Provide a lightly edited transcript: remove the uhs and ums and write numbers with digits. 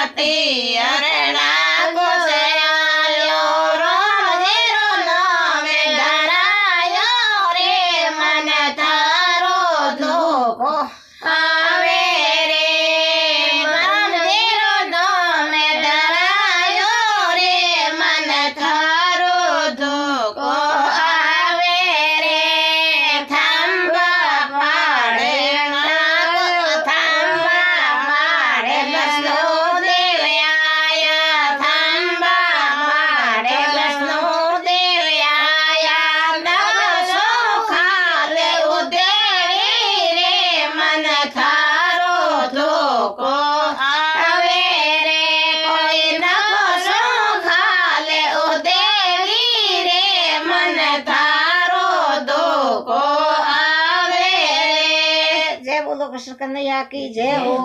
હતી અરણા કોસયાયો રોજેરો નામે ધરાયો રે મન તારો ધોકો આવે રે મંદિરો નામે ધરાયો રે મન તારો ધોકો આવે રે થાંભા પાડે થાંભા પાડે બસનો દેવ આયા થાંભા પાડે બસનો દેવ આયા નવસો ખાલે ઉદેડી રે મન થારો ધોકો આવે રે કોઈ નવસો ખાલે ઉદેડી રે મન થારો ધોકો આવે રે જય બોલો કૃષ્ણ કનૈયા કી જય હો।